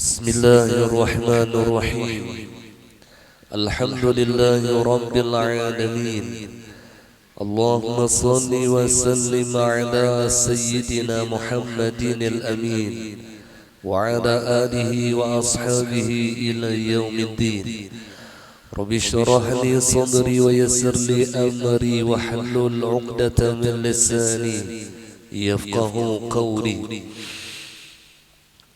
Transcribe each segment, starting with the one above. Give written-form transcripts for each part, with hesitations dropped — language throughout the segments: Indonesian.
بسم الله الرحمن الرحيم. الحمد لله رب العالمين. اللهم صل وسلم على سيدنا محمد الأمين وعلى آله وأصحابه إلى يوم الدين. رب اشرح لي صدري ويسر لي أمري واحلل عقدة من لساني يفقه قولي.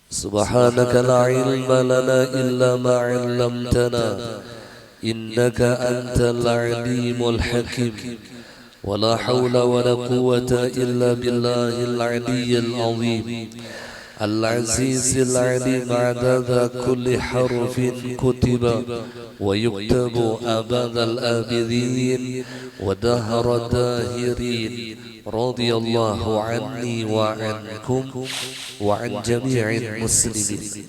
سبحانك لا علم لنا إلا ما علمتنا إنك أنت العليم الحكيم. ولا حول ولا قوة إلا بالله العلي العظيم العزيز العليم. عدد كل حرف كتب ويكتب أبد الآبدين ودهر الداهرين. رضي الله عني وعنكم وعن جميع المسلمين.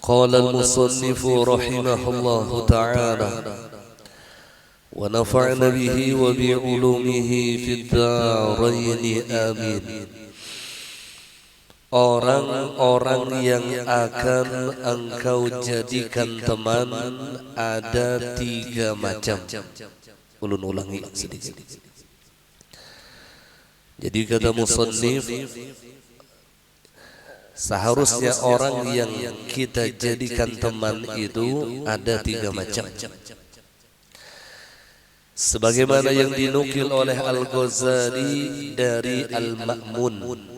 قال المصنف رحمه الله تعالى: ونفعنا به وبعلومه في الدارين آمين. Orang-orang yang akan engkau jadikan teman ada tiga macam. Ulun ulangi sedikit. Jadi kata musannif, seharusnya orang yang kita jadikan teman itu ada tiga macam. Sebagaimana yang dinukil oleh Al-Ghazali dari Al-Ma'mun.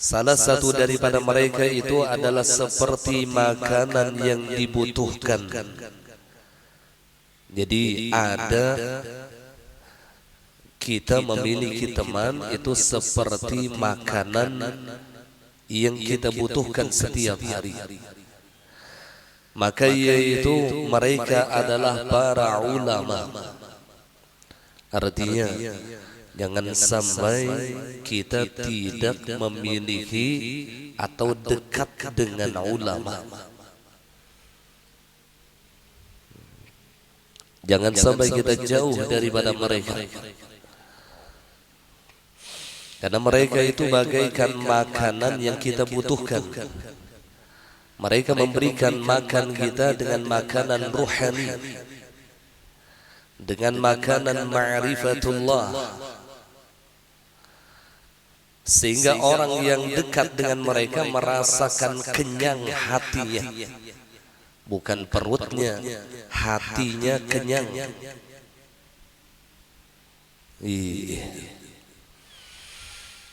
Salah satu daripada mereka itu adalah seperti makanan yang dibutuhkan. Jadi ada kita memiliki teman itu seperti makanan yang kita butuhkan setiap hari. Maka yaitu mereka adalah para ulama. Artinya jangan sampai kita tidak memiliki atau dekat dengan ulama. Jangan sampai kita jauh daripada mereka. Karena mereka itu bagaikan makanan yang kita butuhkan. Mereka memberikan makan kita dengan makanan ruhani, dengan makanan ma'rifatullah. Sehingga orang yang dekat dengan mereka merasakan kenyang hatinya. Bukan perutnya, hatinya kenyang.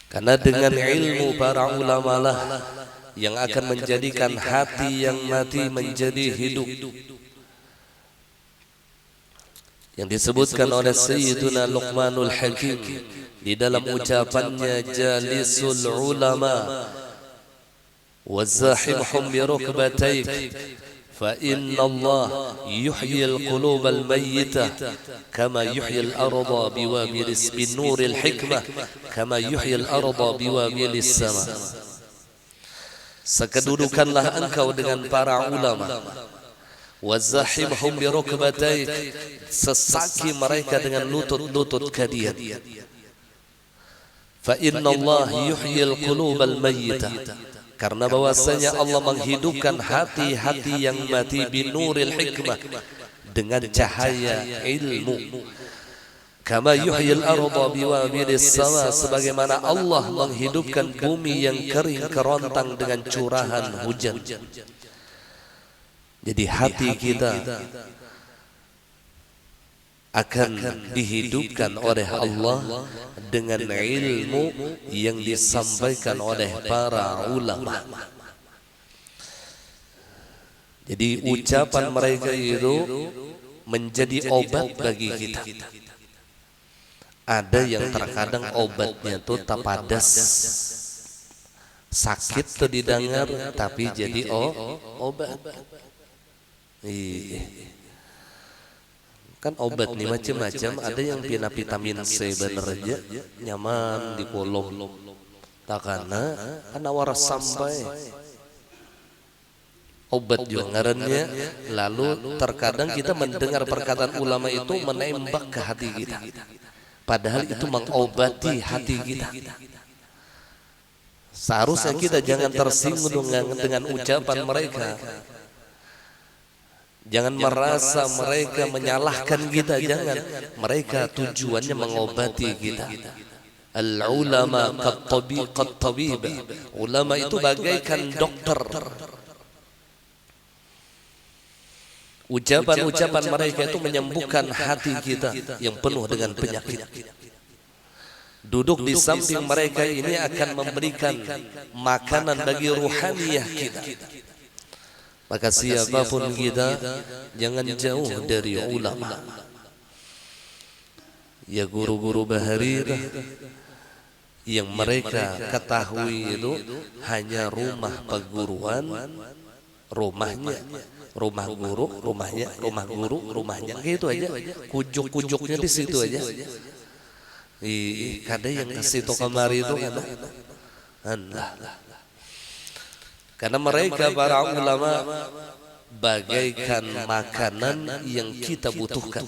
Karena dengan ilmu para ulama lah yang akan menjadikan hati yang mati menjadi hidup. Yang disebutkan oleh Sayyiduna Luqmanul Hakim di dalam ucapannya, jalisul ulama wazahimhum bi rukbataik fa inna Allah yuhyi al-qulub al-mayyitah kama yuhyi al-arda biwabilis bin nuril hikmah kama yuhyi al-arda biwabilis sama. Sekedudukanlah engkau dengan para ulama, wazahimhum bi rukbataik, sesaki mereka dengan lutut-lutut kalian. Fa inna Allah yuhyil qulubal mayyitah, karena bahwasanya Allah menghidupkan hati-hati yang mati binuril hikmah, dengan cahaya ilmu. Kama yuhyil arda biwabilis sama, sebagaimana Allah menghidupkan bumi yang kering kerontang dengan curahan hujan. Jadi hati kita akan dihidupkan oleh Allah dengan ilmu yang disampaikan oleh para ulama. Jadi ucapan mereka itu menjadi obat bagi kita. Ada yang terkadang obatnya itu tapadas, sakit tuh didengar tapi jadi obat. Kan obat nih macam-macam, ada yang pina vitamin C bener aja nyaman di kolom takana karena waras sampai obat juga ngarannya. Lalu terkadang kita mendengar perkataan ulama itu menembak ke hati kita, padahal itu mengobati hati kita. Seharusnya kita jangan tersinggung dengan ucapan mereka. Jangan merasa mereka menyalahkan kita, jangan. Mereka tujuannya mengobati kita. Al-ulama qat-tabib. Ulama itu bagaikan dokter. Ucapan-ucapan mereka itu menyembuhkan hati kita yang penuh dengan penyakit. Duduk di samping mereka ini akan memberikan makanan bagi ruhaniyah kita. Maka siapapun kita jangan jauh dari ulama. Ya guru-guru baharirah yang mereka ketahui itu hanya rumah perguruan, rumah guru, rumahnya, gitu aja. Kujuk-kujuknya di situ aja. Kada yang kasih to kamari itu kada. Karena mereka para ulama bagaikan makanan yang kita butuhkan.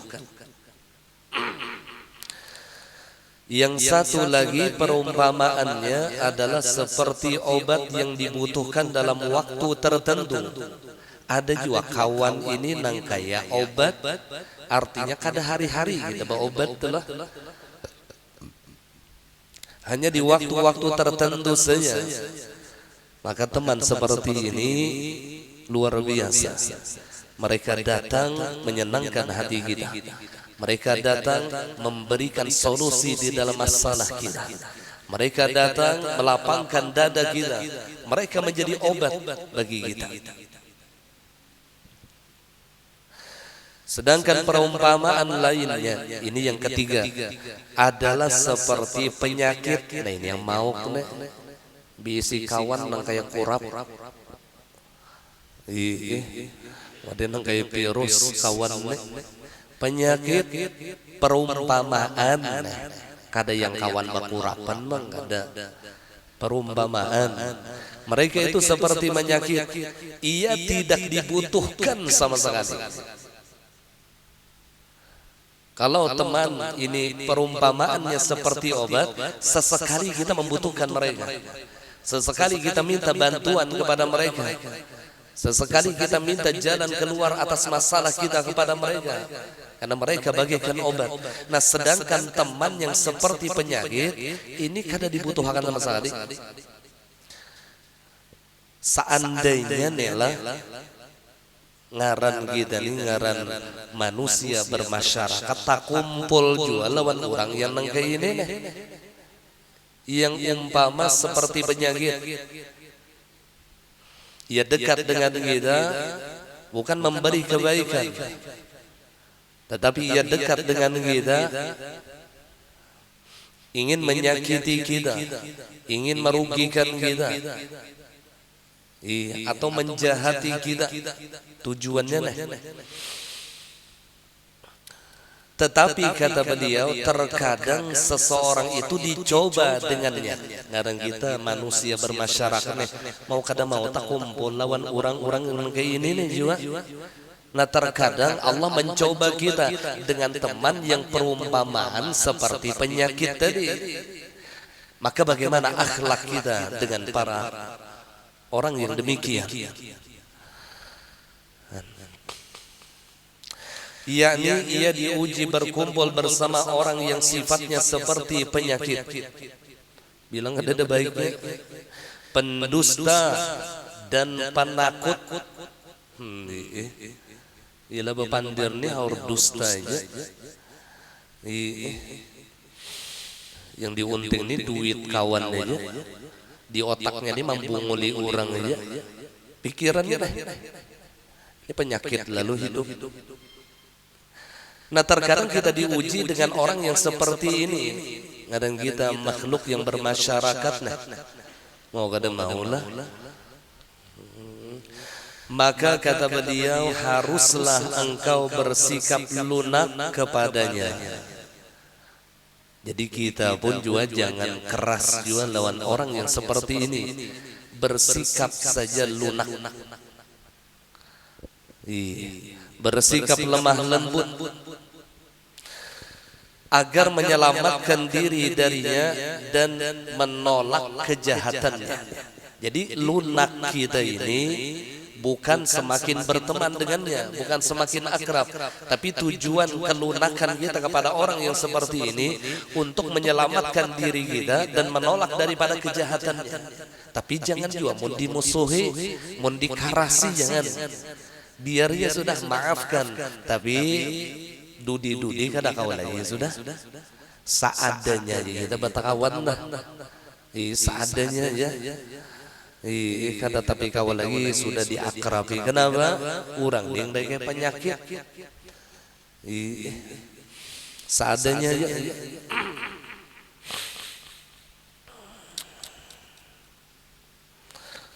Yang satu lagi perumpamaannya adalah seperti obat yang dibutuhkan dalam waktu tertentu. Ada juga kawan ini nang kaya obat, artinya kada hari-hari kita bawa obat telah. Hanya di waktu-waktu tertentu saja. Maka teman seperti ini luar biasa. Mereka datang menyenangkan hati kita. Mereka datang memberikan solusi di dalam masalah kita. Mereka datang melapangkan dada kita. Mereka menjadi obat bagi kita. Sedangkan perumpamaan lainnya, ini yang ketiga, adalah seperti penyakit. Nah ini yang mau kena bisi kawan nang kayak kurap, ada nang kayak virus kawan penyakit perumpamaan. Kada yang kawan bakurapan mang kada perumpamaan. Mereka itu seperti penyakit, ia tidak dibutuhkan sama sekali. Kalau teman ini perumpamaannya seperti obat, sesekali kita membutuhkan mereka. Sesekali kita minta bantuan kepada mereka. Sesekali kita minta jalan keluar atas masalah kita kepada mereka. Karena mereka bagaikan obat. Nah sedangkan teman yang seperti penyakit, ini kada dibutuhkan sama sekali. Seandainya nela ngaran kita nih, ngaran manusia bermasyarakat tak kumpul juga lawan orang yang nang kayak ini nih, yang umpama seperti penyakit. Ia dekat dengan kita bukan memberi kebaikan, tetapi ia dekat dengan kita ingin menyakiti kita, ingin merugikan kita, atau menjahati kita. Tujuannya nah. Tetapi kata beliau, terkadang seseorang itu dicoba dengannya. Ngarang kita manusia bermasyarakat nih, mau kada mau tak kumpul lawan orang-orang yang kayak ini nih juga. Nah terkadang Allah mencoba kita dengan teman yang perumpamaan seperti penyakit tadi. Maka bagaimana akhlak kita dengan para orang yang demikian? Yakni ia diuji berkumpul bersama orang yang sifatnya seperti penyakit. Bilang ada baiknya pendusta dan penakut. Ialah bepandir ni harus dusta aja. Yang diunting ni duit kawan aja. Di otaknya ni membunguli orang aja. Pikirannya dah. Ini penyakit lalu hidup. Nah terkadang kita diuji dengan orang yang seperti ini. Kadang kita makhluk yang bermasyarakat nah. Mau kada maulah. Maka kata beliau, haruslah engkau bersikap lunak kepadanya. Jadi kita pun juga jangan keras juga lawan orang yang seperti ini. Bersikap saja lunak. Bersikap lemah lembut agar menyelamatkan diri darinya dan menolak kejahatannya. Jadi lunak kita ini bukan semakin berteman dengannya, bukan semakin akrab, tapi tujuan kelunakan kita kepada orang yang seperti ini untuk menyelamatkan diri kita dan menolak daripada kejahatannya. Tapi jangan juga mau dimusuhi, mau dikarasi, jangan. Biar dia sudah maafkan, tapi dudi kada kau lagi sudah seadanya aja kita berkawan dah, seadanya aja. Kada tapi kau lagi sudah diakrabi. Kenapa? Orang yang dari penyakit, seadanya aja.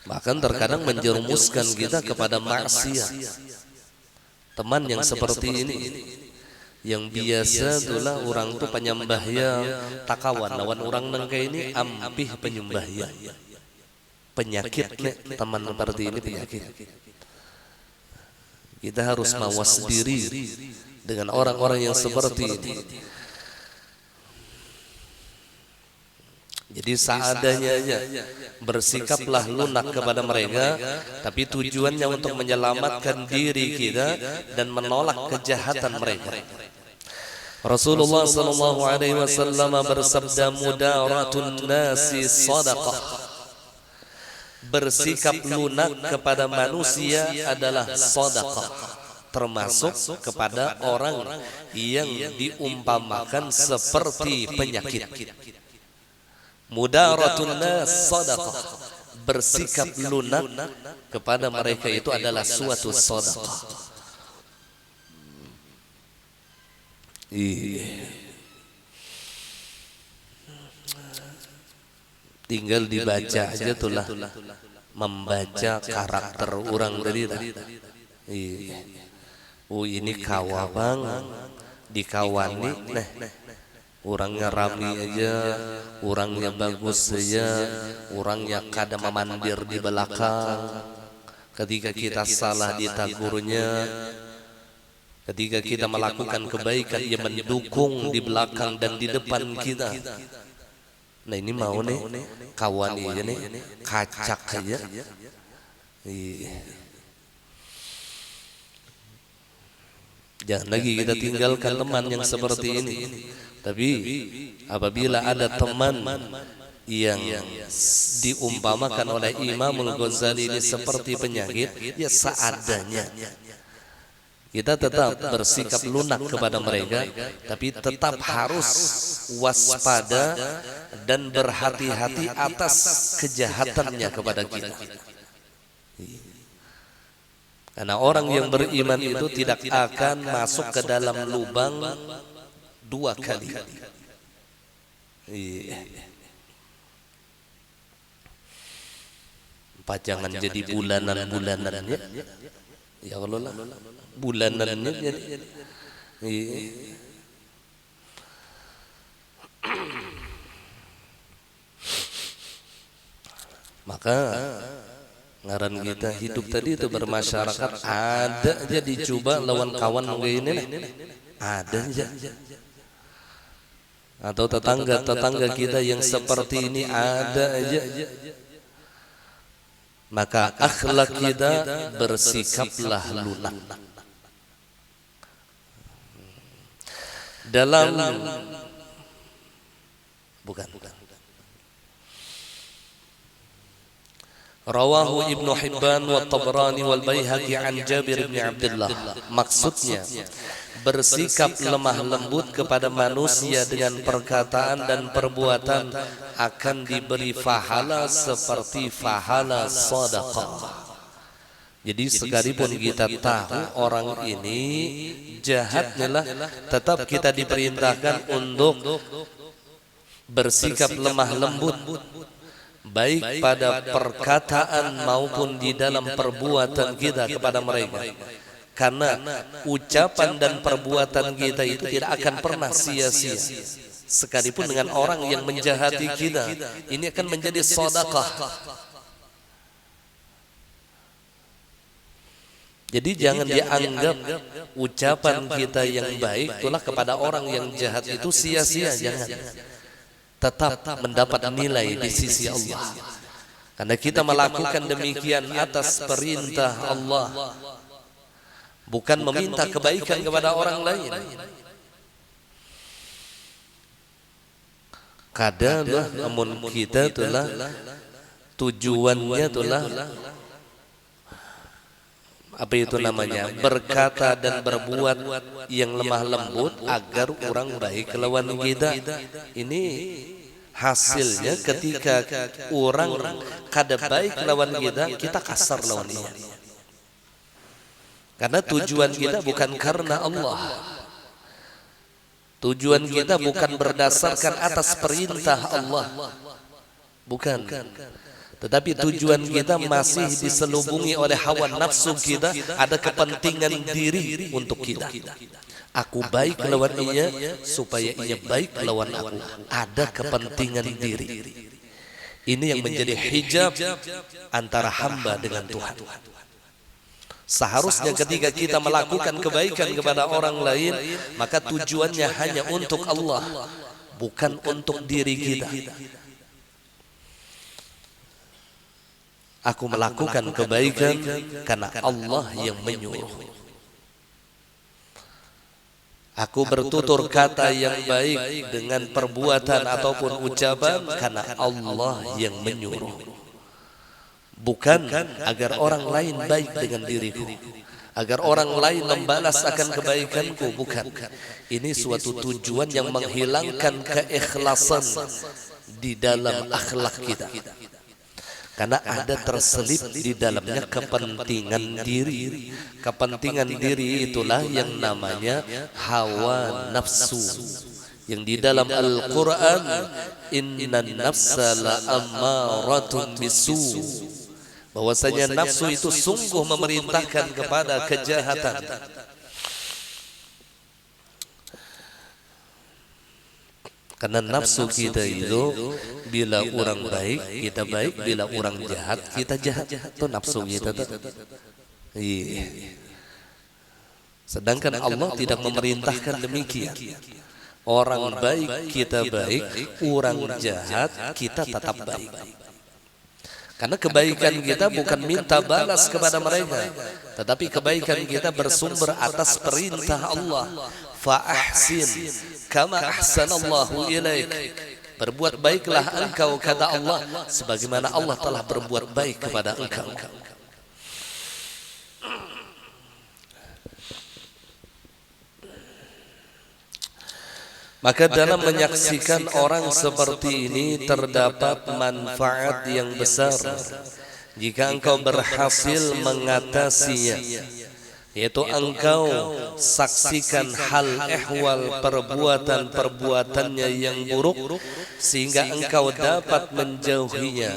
Bahkan terkadang menjerumuskan kita kepada maksiat. Teman yang seperti ini, yang biasa itulah orang tu penyembahya takawan lawan orang nangka ini ampih penyembahya. Penyakit teman seperti ini penyakit. Kita harus mawas diri dengan orang-orang yang seperti ini. Jadi seadanya aja, bersikaplah lunak kepada mereka, tapi tujuannya untuk menyelamatkan diri kita dan menolak kejahatan mereka. Rasulullah sallallahu alaihi wasallam bersabda, mudaratun nasi sadaqah. Bersikap lunak kepada manusia adalah sedekah, termasuk kepada orang yang diumpamakan seperti penyakit. Mudaratun nas sedekah, bersikap lunak kepada mereka itu adalah suatu sedekah. Tinggal dibaca aja tulah, membaca karakter orang tadi. Ini kawabang dikawani, orangnya rami aja, orangnya bagus saja, orangnya kada memandir di belakang. Ketika kita salah ditagurnya, ketika kita melakukan kebaikan ia mendukung di belakang dan di depan kita. Nah ini mau nih kawan aja nih, kacak aja. Jangan lagi kita tinggalkan teman yang seperti ini. Tapi apabila ada teman yang diumpamakan oleh Imamul Ghazali ini seperti penyakit, ya seadanya. Kita tetap bersikap lunak kepada mereka, tapi tetap harus waspada dan berhati-hati atas kejahatannya kepada kita. Karena orang yang beriman itu tidak akan masuk ke dalam lubang dua kali. Jangan jadi bulanan-bulanannya. Ya Allah lah, bulanannya jadi. Maka ngaran kita hidup tadi itu bermasyarakat, ada aja dicoba lawan kawan kayak ini, ada aja. Atau tetangga kita yang seperti ini ada aja. Maka akhlak kita bersikaplah lunak. Dalam bukan. Rawahu Ibnu Hibban wa Tabrani wal Baihaqi an Jabir bin Abdullah. Maksudnya bersikap lemah lembut kepada manusia dengan perkataan dan perbuatan akan diberi pahala seperti pahala sedekah. Jadi sekalipun kita tahu orang ini jahatnya lah, tetap kita diperintahkan untuk bersikap lemah lembut, baik pada perkataan maupun di dalam perbuatan kita kepada mereka. Karena ucapan dan perbuatan kita itu tidak akan pernah sia-sia. Sekalipun dengan orang yang menjahati kita, ini akan menjadi sedekah. Jadi jangan dianggap ucapan kita yang baik itulah kepada orang yang jahat itu sia-sia, jangan. Tetap mendapat nilai di sisi Allah. Karena kita melakukan demikian atas perintah Allah, bukan meminta kebaikan kepada orang lain. Kadang namun kita itulah tujuannya itulah apa itu namanya, berkata dan berbuat yang lemah lembut agar orang baik lawan kita. Ini hasilnya ketika orang kada baik lawan kita, kita kasar lawan dia. Karena tujuan kita bukan karena Allah. Tujuan kita bukan berdasarkan atas perintah Allah. Bukan. Tetapi tujuan kita masih diselubungi oleh hawa nafsu kita, ada kepentingan diri untuk kita. Aku baik lawan ia supaya ia baik lawan aku. Ada kepentingan diri. Ini yang menjadi hijab antara hamba dengan Tuhan. Seharusnya ketika kita melakukan kebaikan kepada orang lain, maka tujuannya hanya untuk Allah, bukan untuk diri kita. Aku melakukan kebaikan karena Allah yang menyuruh. Aku bertutur kata yang baik dengan perbuatan ataupun ucapan karena Allah yang menyuruh. Bukan agar orang lain baik dengan diriku, agar orang lain membalas akan kebaikanku, bukan. Ini suatu tujuan yang menghilangkan keikhlasan di dalam akhlak kita. Karena ada terselip di dalamnya kepentingan diri. Kepentingan diri itulah yang namanya hawa nafsu. Yang di dalam Al-Quran, innan nafsa la ammaratun bisu. Bahwasanya nafsu itu sungguh memerintahkan kepada kejahatan. Karena nafsu kita itu bila orang baik kita baik, bila orang jahat kita jahat. Itu nafsu kita. Sedangkan Allah tidak memerintahkan demikian. Orang baik kita baik, orang jahat kita tetap baik. Karena kebaikan kita bukan minta balas kepada mereka, tetapi kebaikan kita bersumber atas perintah Allah. Fa-ahsin kama ahsanallahu ilaik. Berbuat baiklah engkau, kata Allah, sebagaimana Allah telah berbuat baik kepada engkau. Maka dalam menyaksikan orang seperti ini terdapat manfaat yang besar jika engkau berhasil mengatasinya, yaitu engkau saksikan hal ehwal perbuatan-perbuatannya yang buruk sehingga engkau dapat menjauhinya.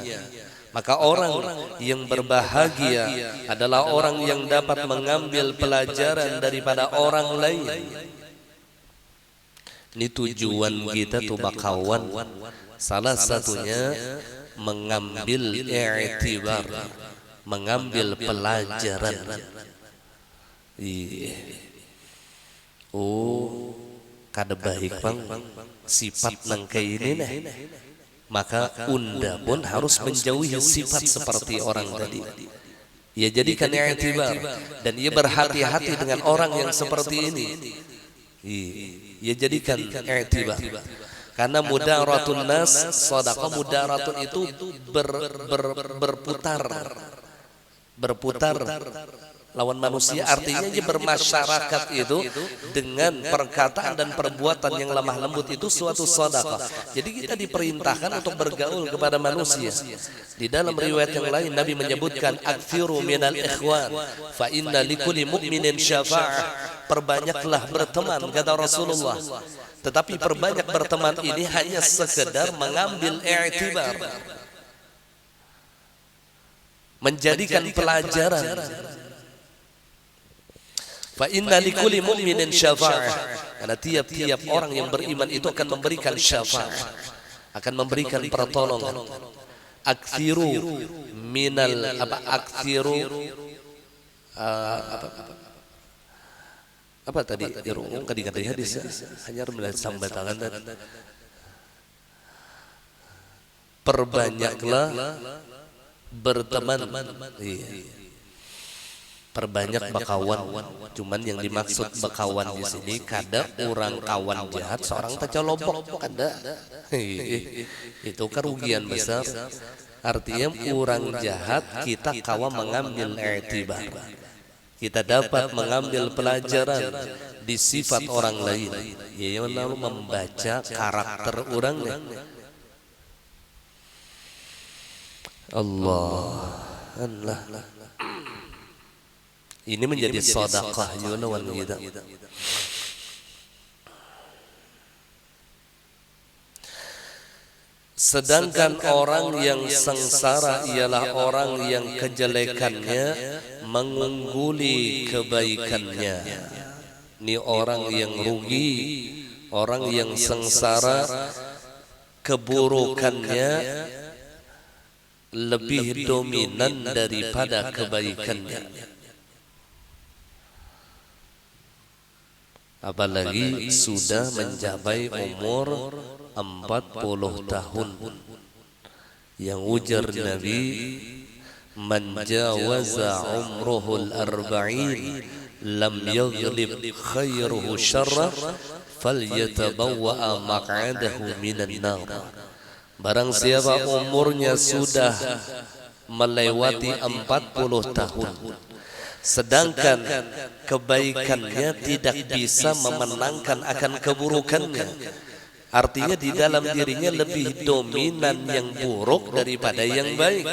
Maka orang yang berbahagia adalah orang yang dapat mengambil pelajaran daripada orang lain. Ini tujuan kita tuh bakawan. Salah satunya mengambil i'tibar, mengambil pelajaran. Oh, kada baik bang sifat nang kayak ini nih. Maka unda pun harus menjauhi sifat seperti orang tadi. Ia jadikan i'tibar dan ia berhati-hati dengan orang yang seperti ini. Ia jadikan i'tibar. Karena mudaratun nas sadaqah, mudaratun itu berputar lawan manusia, artinya dia bermasyarakat itu dengan perkataan dan perbuatan yang lemah lembut, itu suatu sedekah. Jadi kita diperintahkan untuk bergaul kepada manusia. Di dalam riwayat yang lain Nabi menyebutkan aktsiru minal ikhwan fa inna likulli mu'minin syafa'ah. Perbanyaklah berteman, kata Rasulullah. Tetapi perbanyak berteman ini hanya sekedar mengambil i'tibar, menjadikan pelajaran. Fa inna likulli mu'minin syafa'ah. Karena tiap-tiap orang yang beriman itu akan memberikan syafa'ah, akan memberikan pertolongan. Aktsiru minal akthiru apa tadi dirungung kadang-kadang hadis hanya melihat sambatan perbanyaklah berteman, perbanyak bakawan. Cuman yang dimaksud bakawan di sini kada orang kawan jahat seorang tacolobok, kada. Itu kerugian besar. Artinya orang jahat kita kawan mengambil i'tibar. Kita dapat mengambil pelajaran di sifat orang lain, yaitu membaca karakter orangnya. Allah. Ini menjadi sedekah yunawan kita. Sedangkan orang yang sengsara ialah orang yang kejelekannya mengungguli kebaikannya. Ini orang yang rugi, orang yang sengsara, keburukannya lebih dominan daripada kebaikannya. Apalagi sudah mencapai umur 40 tahun, yang ujar Nabi, man jawaza umruhul arba'in lam yaghlib khairuhu syarra falyatabawwa maq'adahu minan nar. Barang siapa umurnya sudah melewati 40 tahun sedangkan kebaikannya tidak bisa memenangkan akan keburukannya, artinya di dalam dirinya lebih dominan yang buruk daripada yang baik,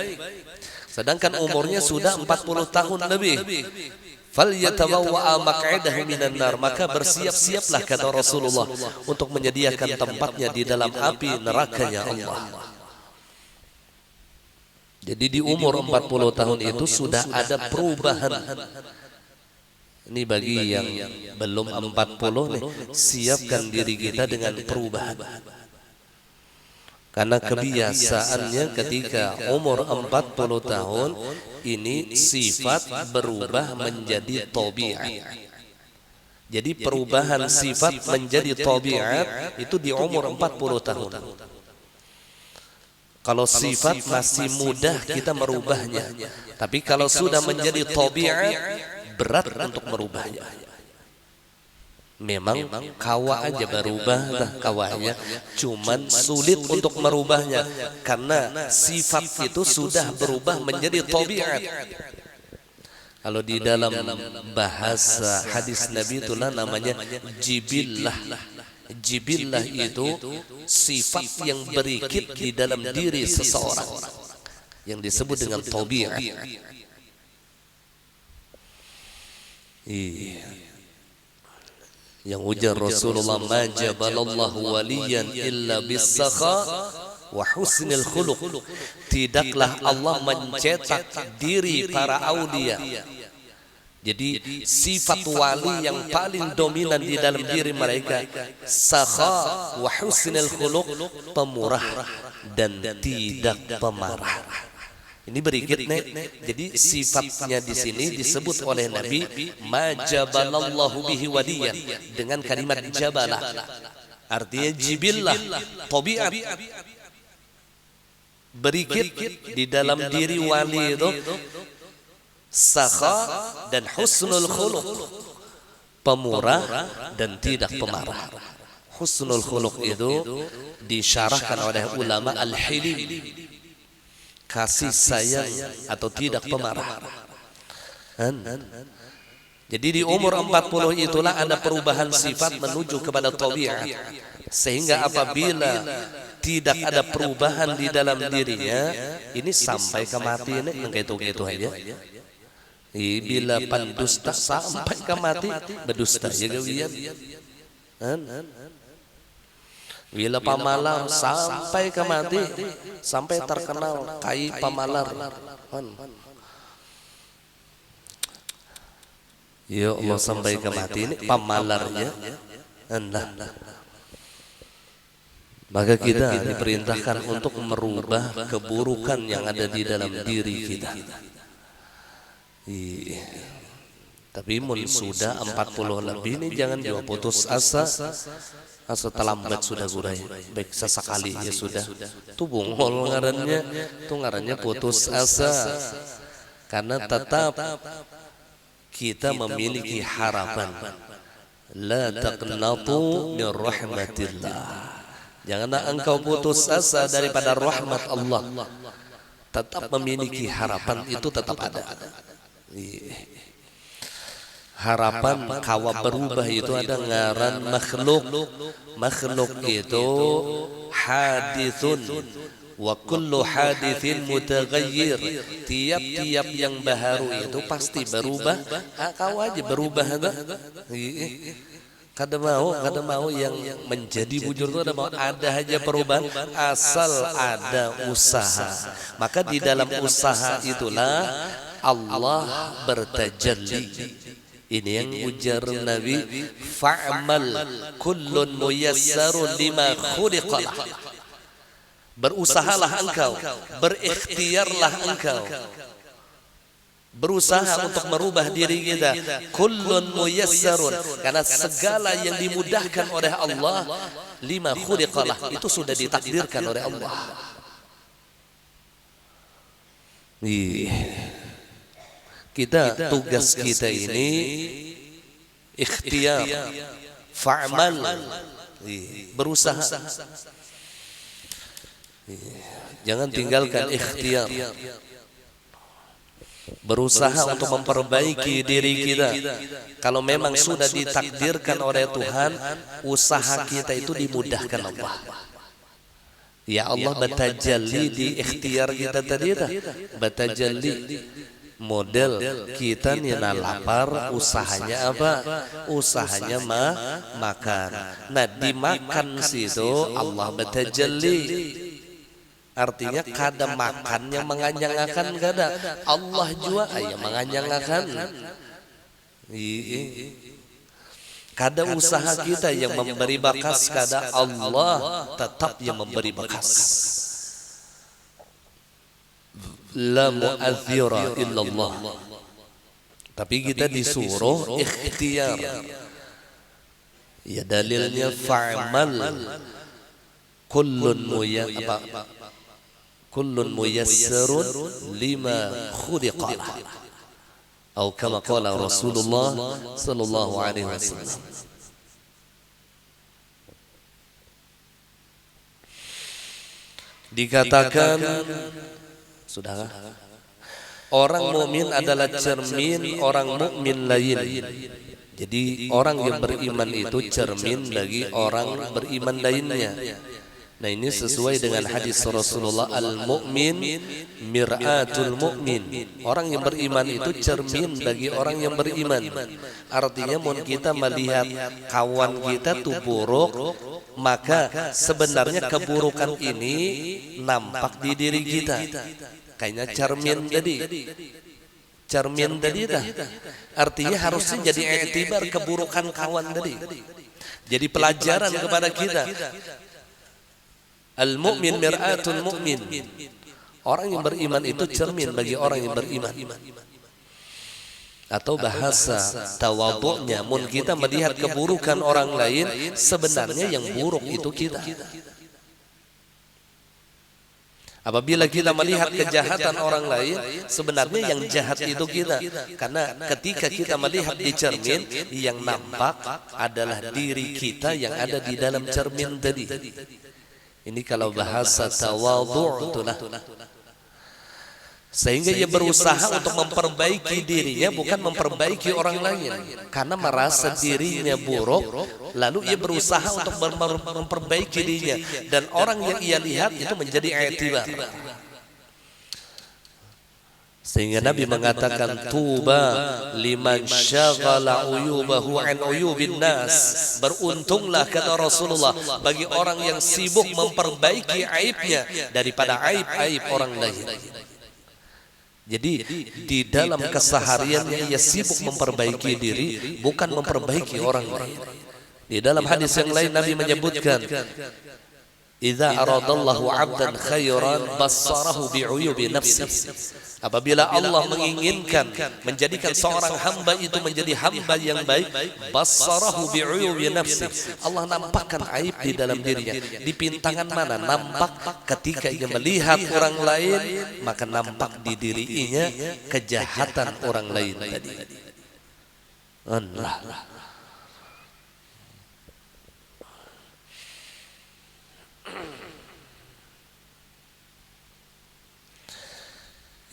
sedangkan umurnya sudah 40 tahun lebih, falyatabawwa maq'adahu minan nar, maka bersiap-siaplah kata Rasulullah untuk menyediakan tempatnya di dalam api nerakanya Allah. Jadi di umur 40 tahun itu sudah ada perubahan. Ini bagi yang belum 40 nih, siapkan diri kita dengan perubahan. Karena kebiasaannya ketika umur 40 tahun ini sifat berubah menjadi tabiat. Jadi perubahan sifat menjadi tabiat itu di umur 40 tahun. Kalau sifat masih mudah kita merubahnya, tapi kalau sudah menjadi tabiat berat untuk merubahnya. Memang kawa aja berubah dah kawanya, cuman sulit untuk merubahnya karena sifat itu sudah berubah menjadi tabiat. Kalau di dalam bahasa hadis Nabi itulah namanya jibillah. Jibillah itu sifat yang berikit di dalam diri seseorang yang disebut dengan tabiat. Yang ujar Rasulullah, ma jabalallahu waliyan illa bis-sakha wa husnil khuluq. Tidaklah Allah mencetak diri para aulia. Jadi sifat wali yang paling dominan di dalam diri mereka sakha wa husnul khuluq, pemurah dan tidak pemarah. Ini berikut nih. Jadi sifatnya di sini disebut oleh Nabi majabalallahu bihi wadiyan dengan kalimat jabalah. Artinya jibillah, tabiat. Berikut di dalam diri wali itu sakha dan husnul khuluq, pemurah dan tidak pemarah. Husnul khuluq itu disyarahkan oleh ulama al-hilim, kasih sayang atau tidak pemarah. Jadi di umur 40 itulah ada perubahan sifat menuju kepada tabiat, sehingga apabila tidak ada perubahan di dalam dirinya, ini sampai ke mati ini gitu-gitu aja. Bila pendusta sampai ke mati berdusta ya gawian. Bila pamalar sampai ke mati, sampai terkenal kai pamalar. Ya Allah, sampai ke mati ini pamalarnya. Maka kita diperintahkan untuk merubah keburukan yang ada di dalam diri kita. Tapi mun sudah 40 lebih ini jangan juga putus asa. Asa terlambat sudah gurai. Baik sesekali ya sudah. Tuh bungol ngarannya putus asa. Karena tetap kita memiliki harapan. La taqnatu min rahmatillah. Janganlah engkau putus asa daripada rahmat Allah. Tetap memiliki harapan, itu tetap ada. Harapan kawa berubah itu ada ngaran makhluk. Makhluk itu hadithun wa kullu hadithin mutaghayyir. Tiap-tiap yang baharu itu pasti berubah. Kau aja berubah kada mau yang menjadi bujur itu ada aja perubahan asal ada usaha. Maka di dalam usaha itulah Allah bertajalli. Ini yang ujar Nabi, fa'mal kullun muyassarun lima khuliqalah. Berusahalah engkau, berikhtiarlah engkau, berusaha untuk merubah diri kita. Kullun muyassarun, karena segala yang dimudahkan oleh Allah, lima khuliqalah, itu sudah ditakdirkan oleh Allah. Kita tugas kita ini ikhtiar, fa'mal, berusaha. Jangan tinggalkan ikhtiar. Berusaha untuk memperbaiki diri kita. Kalau memang sudah ditakdirkan oleh Tuhan, usaha kita itu dimudahkan Allah. Ya Allah batajalli di ikhtiar kita tadi dah. Batajalli. Model kita nih lapar, usahanya apa? Usahanya makan. Nah dimakan situ Allah batajalli. Artinya kada makannya menganyang-akan kada. Allah juga ayah menganyang-akan. Kada usaha kita yang memberi bakas, kada Allah tetap yang memberi bakas. La mu'adzira illallah. Tapi kita disuruh ikhtiar. Ya dalilnya fa'mal kullun muyassarun lima khuliqalah. Atau kama qala Rasulullah sallallahu alaihi wasallam. Dikatakan sudahkah? Orang mukmin adalah cermin orang mukmin lain. Jadi orang yang beriman itu cermin bagi orang beriman lainnya. Nah ini sesuai dengan hadis Rasulullah, al-mu'min mir'atul mu'min. Orang yang beriman itu cermin bagi orang yang beriman. Artinya mun kita melihat kawan kita tuh buruk, maka sebenarnya keburukan ini nampak di diri kita. Kayaknya cermin tadi. Cermin tadi dah. Artinya harusnya jadi iktibar keburukan kawan tadi. Jadi pelajaran kepada kita. Al-mu'min mir'atul mu'min. Orang yang beriman itu cermin bagi orang yang beriman. Atau bahasa tawadhu'nya, mun kita melihat keburukan orang lain, sebenarnya yang buruk itu kita. Apabila kita melihat kejahatan orang lain, sebenarnya yang jahat itu kita. Karena ketika kita melihat di cermin, yang nampak adalah diri kita yang ada di dalam cermin tadi. Ini kalau bahasa tawadhu' itulah. Sehingga ia berusaha untuk memperbaiki dirinya, bukan memperbaiki orang lain. Karena merasa dirinya buruk, lalu ia berusaha untuk memperbaiki dirinya. Dan orang yang ia lihat itu menjadi i'tibar. Sehingga Nabi mengatakan, tuba liman syaghala uyubahu an uyubin nas. Beruntunglah kata Rasulullah bagi orang yang sibuk memperbaiki aibnya daripada aib-aib orang lain. Jadi di dalam kesehariannya ia sibuk memperbaiki diri, bukan memperbaiki orang lain. Di dalam hadis yang lain Nabi menyebutkan, idza aradallahu 'abdan khairan bassarahu bi'uyubi nafsihi. Apabila Allah menginginkan menjadikan seorang hamba itu menjadi hamba yang baik, bassarahu bi'uyubi nafsi. Allah nampakkan aib di dalam dirinya. Di pintangan mana? Nampak ketika ia melihat orang lain, maka nampak di dirinya kejahatan orang lain tadi. Allah.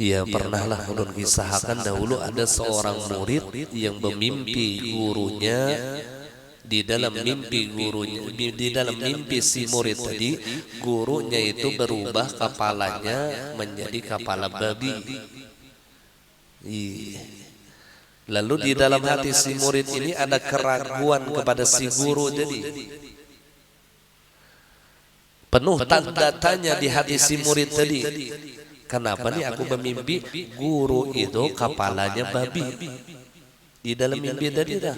Ya pernahlah ulun kisahkan dahulu ada seorang murid yang memimpi gurunya. Di dalam mimpi si murid tadi, gurunya itu berubah kepalanya menjadi kepala babi. Lalu di dalam hati si murid ini ada keraguan kepada si guru tadi. Penuh tanda tanya di hati si murid tadi. Kenapa nih aku memimpi guru itu kepalanya babi? Di dalam mimpi tadi dah.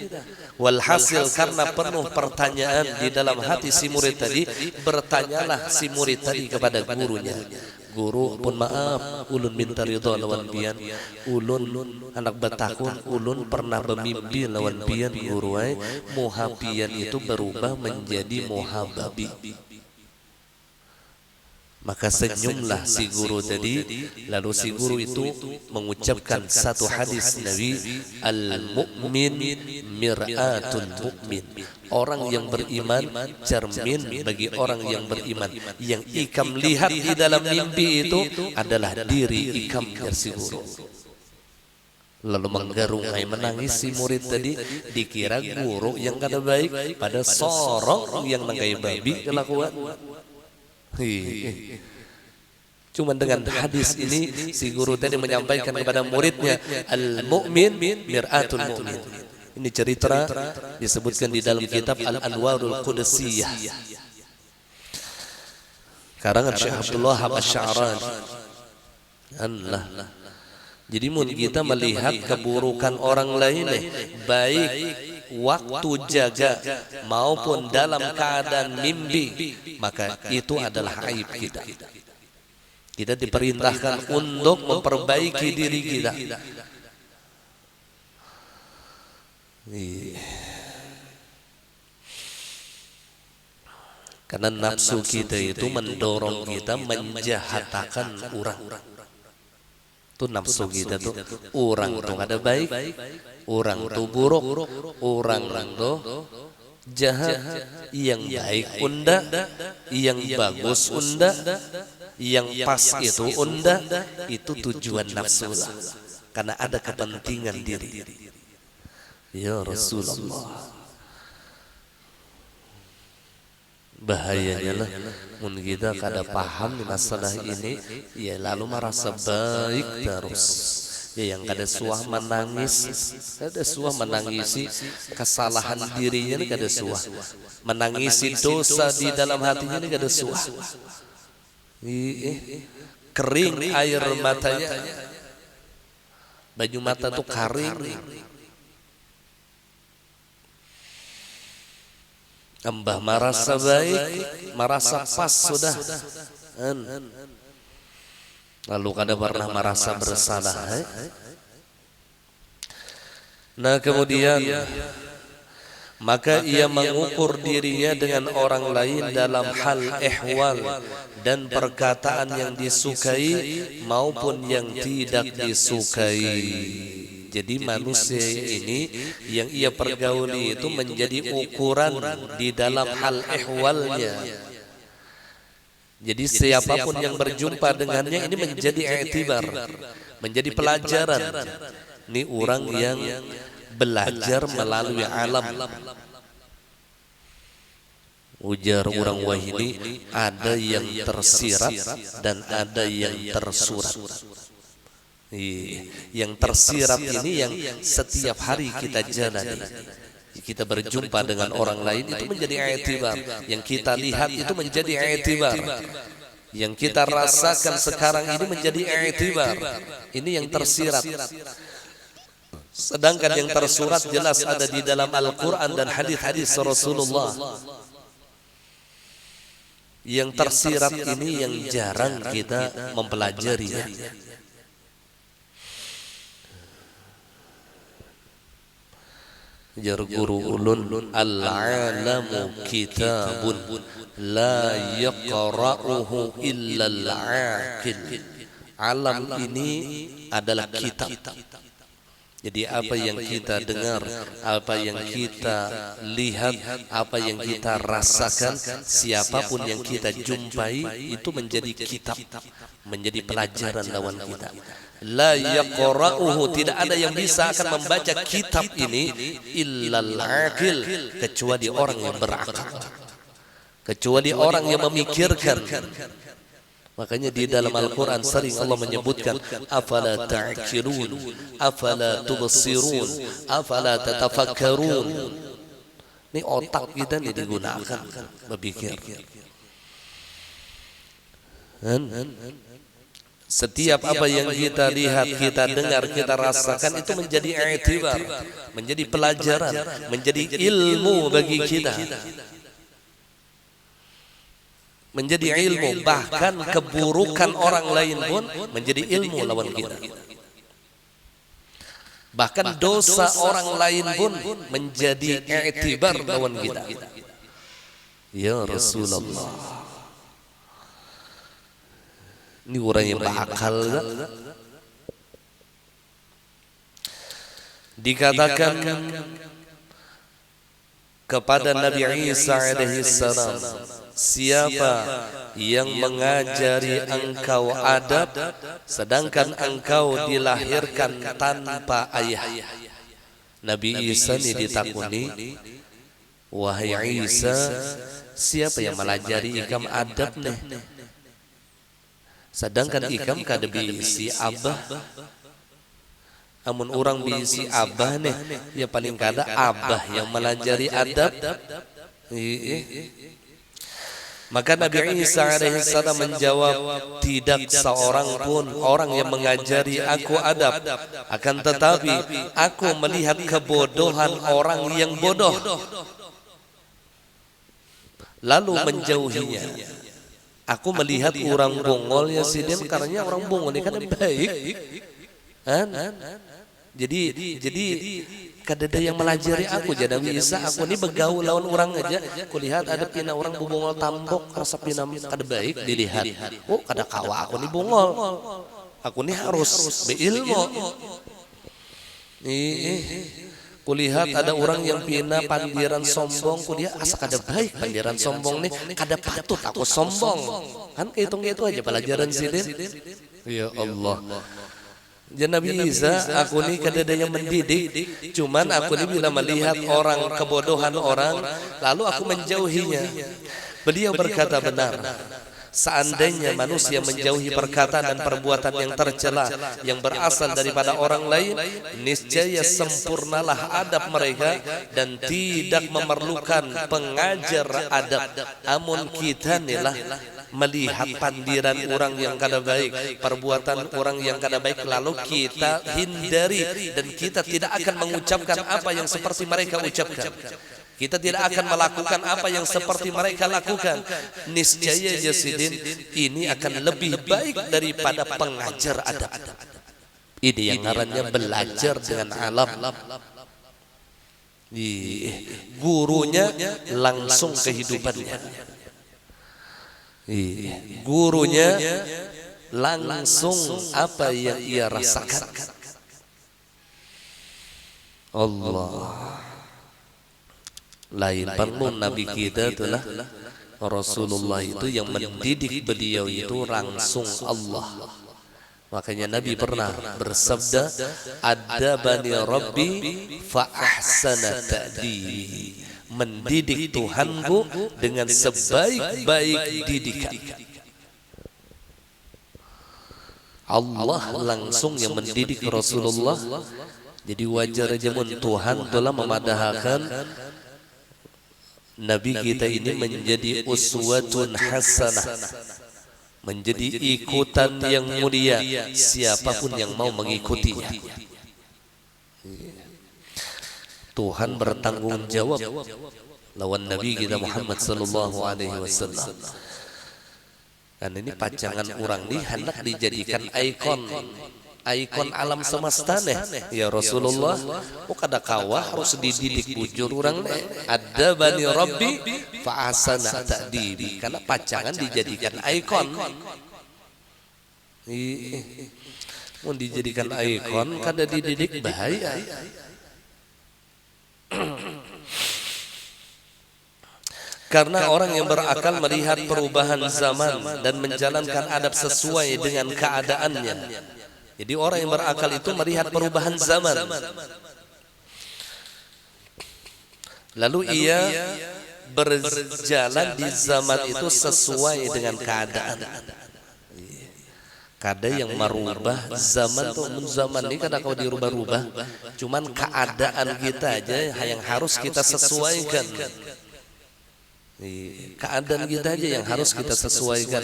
Walhasil karena penuh pertanyaan di dalam hati si murid tadi, bertanyalah si murid tadi kepada gurunya. Guru, pun maaf, ulun minta ridho lawan pian. Ulun anak Batakun, ulun pernah memimpi lawan pian guru ai, moha pian itu berubah menjadi moha babi. Maka senyumlah si guru tadi. Lalu si guru itu mengucapkan satu hadis Nabi, al-mu'min mir'atul mu'min. Orang yang beriman cermin bagi orang yang beriman. Yang ikam lihat di dalam mimpi itu adalah diri ikam dari si guru. Lalu menggarungai menangis si murid tadi. Dikira guru yang kada baik, pada sorong yang nangkai babi kelakuan. Cuman dengan hadis ini si guru tadi menyampaikan kepada muridnya, al-mu'min mir'atul mu'min. Ini cerita disebutkan di dalam kitab Al-Anwarul Qudsiyah karangan Syekh Abdullah Asy-Sya'rani. Allah. Jadi mun kita melihat keburukan orang lain, baik waktu jaga maupun dalam keadaan mimpi, maka itu adalah aib kita. Kita diperintahkan untuk memperbaiki diri kita. Karena nafsu kita itu mendorong kita menjahatkan orang. Itu nafsu kita tuh, orang tuh ada baik, orang tuh buruk, orang tuh jahat. Yang baik unda, yang bagus unda, yang pas itu unda. Itu tujuan nafsu lah, karena ada kepentingan diri. Ya Rasulullah, bahayanya lah mun kita kada paham di masalah ini, ya lalu merasa baik terus. Ya yang kada suah menangisi kesalahan dirinya ini, kada suah menangisi dosa di dalam hatinya ini, kada suah. Kering air matanya, baju mata tuh kering. Embah merasa baik, merasa pas sudah. Lalu kada pernah merasa bersalah. Nah kemudian maka ia mengukur dirinya dengan orang lain dalam hal ihwal dan perkataan yang disukai maupun yang tidak disukai. Jadi manusia ini yang ia pergauli itu menjadi ukuran di dalam hal ihwalnya. Jadi siapapun yang berjumpa dengannya ini menjadi i'tibar, menjadi pelajaran. Ini orang yang belajar melalui alam. Ujar orang wahini, ada yang tersirat dan ada yang tersurat. Yang tersirat ini yang setiap hari kita jalani. Kita berjumpa dengan orang lain itu menjadi i'tibar. Yang kita lihat itu menjadi i'tibar. Yang kita rasakan sekarang ini menjadi i'tibar. Ini yang tersirat. Sedangkan yang tersurat jelas ada di dalam Al-Quran dan hadis-hadis Rasulullah. Yang tersirat ini yang jarang kita mempelajari ya. Jar guru ulun, al-alamu kitabun la yaqra'uhu illa al-aqil. Alam ini adalah kitab. Jadi apa yang kita dengar, apa yang kita lihat, apa yang kita rasakan, siapapun yang kita jumpai itu menjadi kitab, menjadi pelajaran lawan kita. La yaqra'uhu, tidak ada yang bisa akan membaca kitab ini illal aqil, kecuali orang yang berakal, kecuali orang yang memikirkan. Makanya di dalam Al-Quran sering Allah menyebutkan afala ta'qilun, afala tubsirun, afala tatafakkarun. Ini otak kita nih digunakan berpikir. Setiap apa yang kita lihat, kita dengar, kita rasakan itu menjadi i'tibar, menjadi pelajaran, menjadi ilmu bagi kita. Menjadi ilmu, bahkan keburukan orang lain pun menjadi ilmu lawan kita. Bahkan dosa orang lain pun menjadi i'tibar lawan kita. Ya Rasulullah, ini orang yang berakal kan? Dikatakan kepada Nabi Isa alaihi salam, siapa yang mengajari engkau adab sedangkan engkau dilahirkan tanpa ayah? Nabi Isa ini ditakuni, wahai Isa, siapa yang melajari ikam adab nih? Sedangkan ikam kada bisi abah. Amun orang bisi abah nih, ya paling kada abah yang melajari adab. Maka Nabi Isa alaihissalam menjawab, tidak seorang pun orang yang mengajari aku adab, akan tetapi aku melihat kebodohan orang yang bodoh lalu menjauhinya. Aku melihat orang bongol ya sidin, karena orang bongol ini kan baik. Jadi kadada yang melajari aku jadi bisa aku ini begaul lawan orang aja. Aku lihat ada pina orang bongol tambok, rasa pina kada baik dilihat. Oh kada kawa aku ini bongol. Aku ini harus beilmu. Kulihat ada orang yang pina pandiran sombong, kulihat asa kada baik pandiran sombong nih, kada patut aku sombong. Kan hitung itu aja pelajaran sidin. Ya Allah. Ya Nabi Isa, aku ini kada ada yang mendidik, cuman aku ini bila melihat orang kebodohan orang, lalu aku menjauhinya. Beliau berkata benar. Seandainya manusia menjauhi perkataan dan perbuatan yang tercela yang berasal daripada orang lain, niscaya sempurnalah adab mereka dan tidak memerlukan pengajar adab. Amun kita inilah melihat pandiran orang yang kada baik, perbuatan orang yang kada baik, lalu kita hindari dan kita tidak akan mengucapkan apa yang seperti mereka ucapkan. Kita tidak akan melakukan apa yang seperti mereka lakukan. Niscaya jasidin ini akan lebih baik daripada pengajar adab. Ini yang ngarannya belajar dengan alam. Gurunya langsung kehidupannya. Gurunya langsung apa yang ia rasakan. Allah. Lain perlu Nabi kita itulah Rasulullah itu yang mendidik beliau itu langsung Allah. Makanya Nabi pernah bersabda, adabani Rabbi fa ahsana ta'dibi. Mendidik Tuhanku dengan sebaik-baik didikan. Allah langsung yang mendidik Rasulullah. Jadi wajar aja Tuhan telah memadahkan Nabi kita ini menjadi uswatun hasanah, menjadi ikutan yang mulia siapapun yang mau mengikutinya. Tuhan bertanggung jawab lawan Nabi kita Muhammad sallallahu alaihi wasallam. Karena ini pacangan orang nih hendak dijadikan ikon alam semesta nih. Ya Rasulullah, kada kawah harus dididik bujur orang nih. Ada bani Rabbi fa ahsana ta'dibi. Karena pacangan dijadikan ikon. Mau dijadikan ikon kada dididik bahaya. Karena orang yang berakal melihat perubahan zaman dan menjalankan adab sesuai dengan keadaannya. Jadi orang yang berakal itu melihat perubahan zaman, lalu ia berjalan di zaman itu sesuai dengan keadaan. Kada yang merubah zaman tuh, zaman ini kada kau dirubah-rubah, cuman keadaan kita aja yang harus kita sesuaikan. Keadaan kita aja yang harus kita sesuaikan.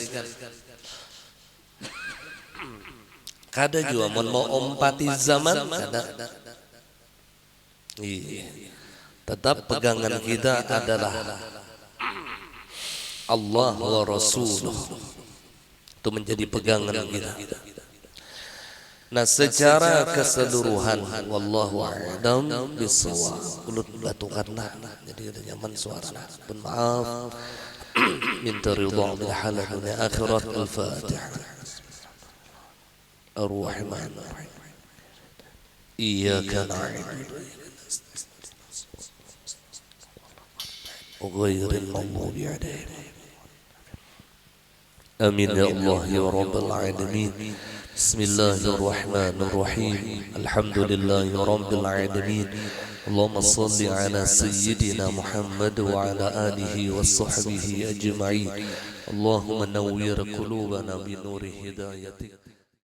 Kada juga mau ompati zaman, kada. Tetap pegangan kita adalah Allah wa Rasuluh. Itu menjadi pegangan kita. Nah, secara keseluruhan wallahu a'lam bishawab. Ulut batukanlah. Jadi ada nyaman suara. Pun maaf. Minta ridha bil halal dunia akhirat. Al-Fatihah. Ar-Rahman. Iyyaka na'budu wa ghairil maghdubi 'alaihim. Amin ya Allah ya rabbal alamin. Bismillahirrahmanirrahim. Alhamdulillahi rabbil alamin. Allahumma salli ala sayyidina Muhammad wa ala alihi wa sahbihi ajma'in. Allahumma nawwir qulubana bi nuri hidayatik.